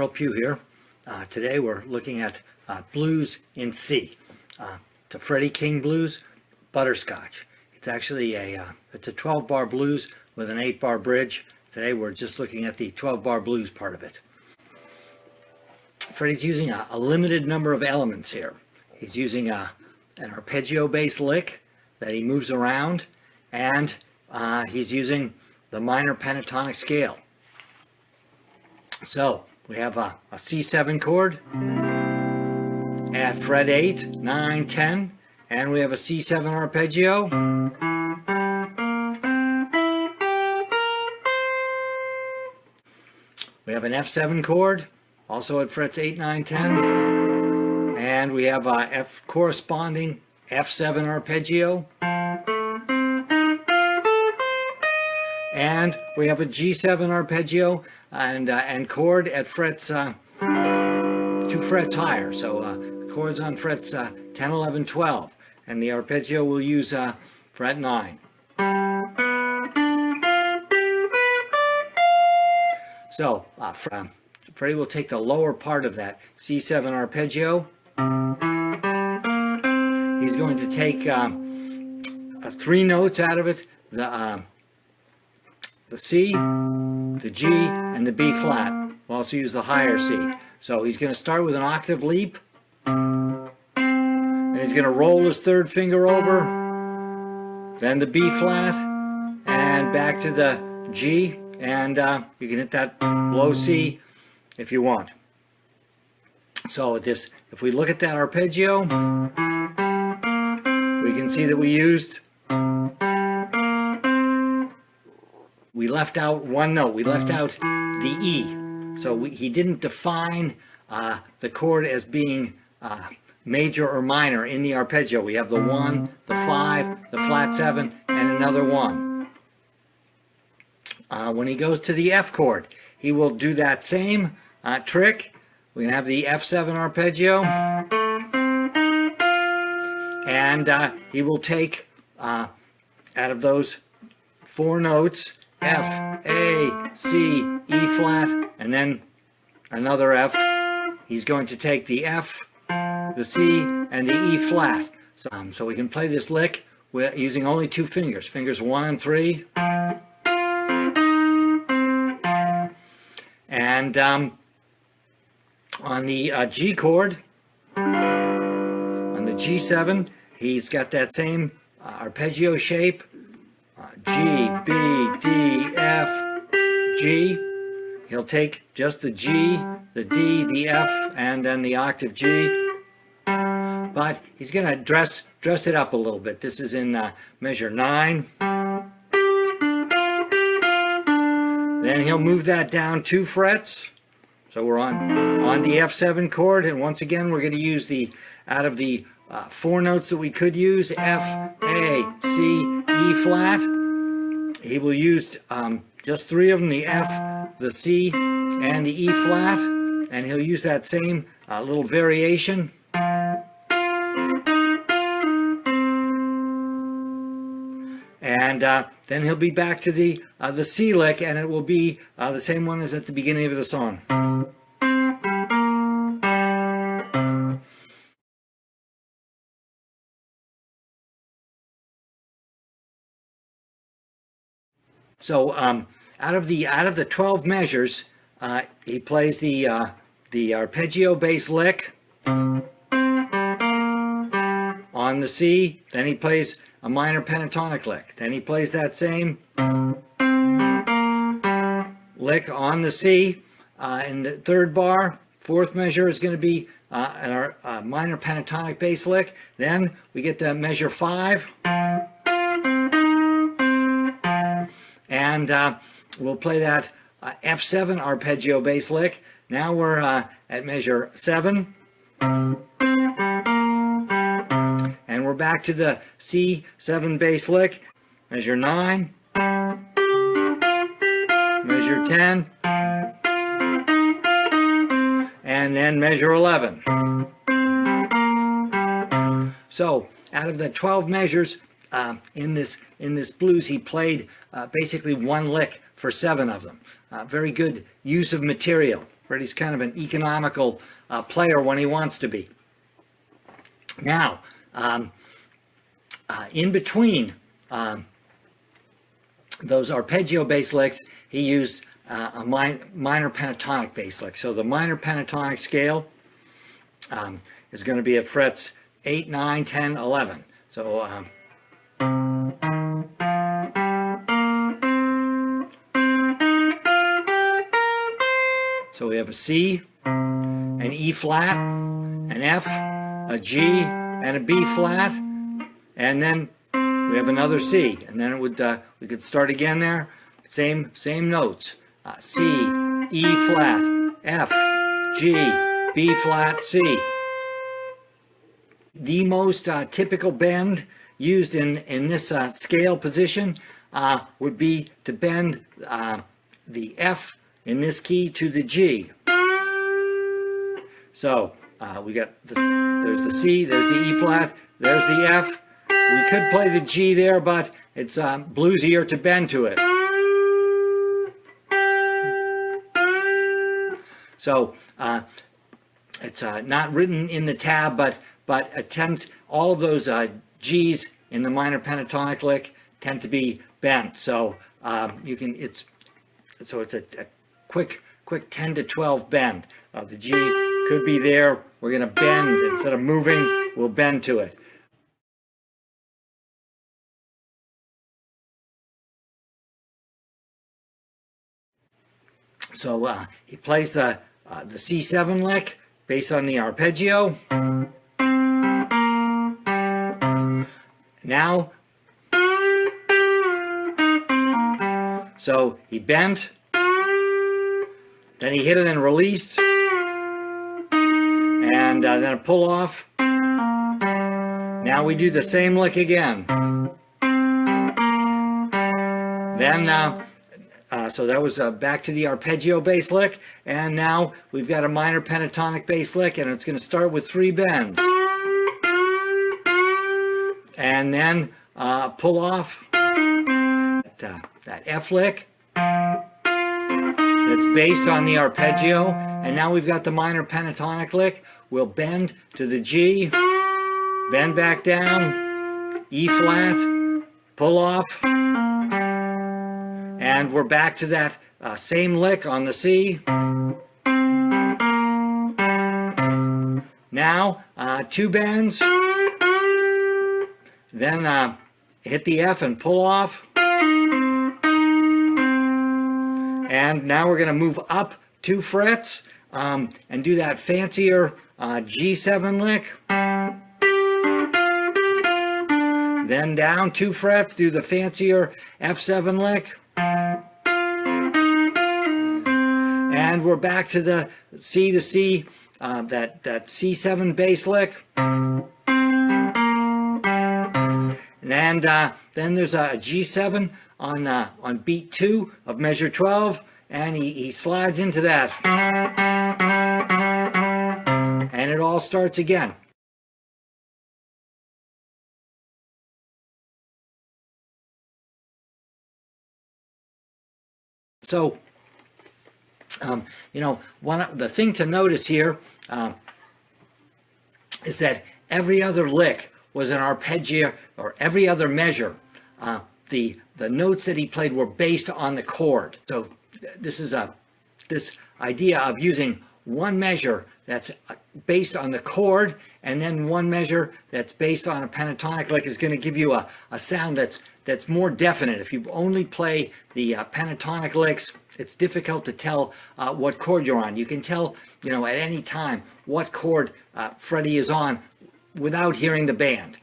Earle Pughe here. Today we're looking at blues in C. It's a Freddie King blues, Butterscotch. It's actually it's a 12-bar blues with an 8-bar bridge. Today we're just looking at the 12-bar blues part of it. Freddie's using a limited number of elements here. He's using an arpeggio-based lick that he moves around, and he's using the minor pentatonic scale. So we have a C7 chord at fret 8, 9, 10, and we have a C7 arpeggio. We have an F7 chord, also at frets 8, 9, 10, and we have a F corresponding F7 arpeggio. And we have a G7 arpeggio and chord at frets 2 frets higher. So chords on frets 10, 11, 12, and the arpeggio will use fret 9. So Freddie will take the lower part of that C7 arpeggio. He's going to take 3 notes out of it. The C, the G, and the B flat. We'll also use the higher C. So he's going to start with an octave leap, and he's going to roll his 3rd finger over, then the B flat, and back to the G, and you can hit that low C if you want. So if we look at that arpeggio, we can see that we left out one note. We left out the E. So he didn't define the chord as being major or minor in the arpeggio. We have the 1, the 5, the flat 7, and another 1. When he goes to the F chord, he will do that same trick. We're going to have the F7 arpeggio, and he will take, out of those 4 notes, F, A, C, E flat, and then another F. He's going to take the F, the C, and the E flat. So we can play this lick using only 2 fingers, fingers 1 and 3. And on the G chord, on the G7, he's got that same arpeggio shape. G, B, D, F, G. He'll take just the G, the D, the F, and then the octave G. But he's going to dress it up a little bit. This is in measure 9. Then he'll move that down 2 frets. So we're on the F7 chord, and once again we're going to use out of the 4 notes that we could use, F, A, C, E flat. He will use just 3 of them, the F, the C, and the E flat, and he'll use that same little variation. And then he'll be back to the C lick, and it will be the same one as at the beginning of the song. So out of the 12 measures, he plays the arpeggio-based lick on the C. Then he plays a minor pentatonic lick. Then he plays that same lick on the C. In the 3rd bar, 4th measure is going to be a minor pentatonic bass lick. Then we get to measure 5. And we'll play that F7 arpeggio bass lick. Now we're at measure 7. And we're back to the C7 bass lick. Measure 9. Measure 10. And then measure 11. So out of the 12 measures, in this blues, he played basically 1 lick for 7 of them. Very good use of material. Freddie's kind of an economical player when he wants to be. Now, in between those arpeggio bass licks, he used a minor pentatonic bass lick. So the minor pentatonic scale is going to be at frets 8, 9, 10, 11. So so we have a C, an E flat, an F, a G, and a B flat, and then we have another C, and then it would we could start again there. Same notes. C, E flat, F, G, B flat, C. The most typical bend used in this scale position would be to bend the F in this key to the G. So we got there's the C, there's the E flat, there's the F. We could play the G there, but it's bluesier to bend to it. So it's not written in the tab, but it tends, all of those G's in the minor pentatonic lick tend to be bent. So you can, it's a quick 10 to 12 bend. The G could be there. We're going to bend instead of moving. We'll bend to it. So he plays the C7 lick based on the arpeggio. Now, so he bent, then he hit it and released, and then a pull off. Now we do the same lick again. Then so that was back to the arpeggio bass lick, and now we've got a minor pentatonic bass lick, and it's going to start with 3 bends. And then pull off that F lick that's based on the arpeggio, and now we've got the minor pentatonic lick. We'll bend to the G, bend back down, E flat, pull off, and we're back to that same lick on the C. Now 2 bends, then hit the F and pull off, and now we're going to move up 2 frets and do that fancier G7 lick. Then down 2 frets, do the fancier F7 lick. And we're back to the C to C, that C7 bass lick. And then there's a G7 on beat 2 of measure 12, and he slides into that. And it all starts again. So, you know, the thing to notice here is that every other lick was an arpeggio, or every other measure. The notes that he played were based on the chord. So this is this idea of using one measure that's based on the chord, and then one measure that's based on a pentatonic lick is going to give you a sound that's more definite. If you only play the pentatonic licks, it's difficult to tell what chord you're on. You can tell, you know, at any time what chord Freddie is on without hearing the band.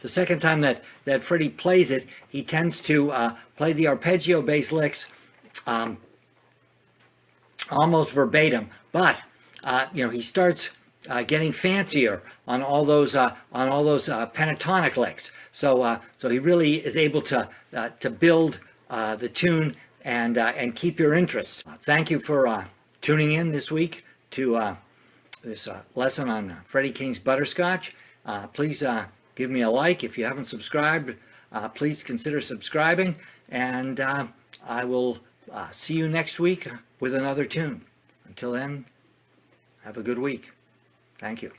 The second time that Freddie plays it, he tends to play the arpeggio bass licks almost verbatim, but he starts getting fancier on all those pentatonic licks. So he really is able to build the tune and keep your interest. Thank you for tuning in this week to this lesson on Freddie King's Butterscotch. Please give me a like. If you haven't subscribed, please consider subscribing, and I will see you next week with another tune. Until then, have a good week. Thank you.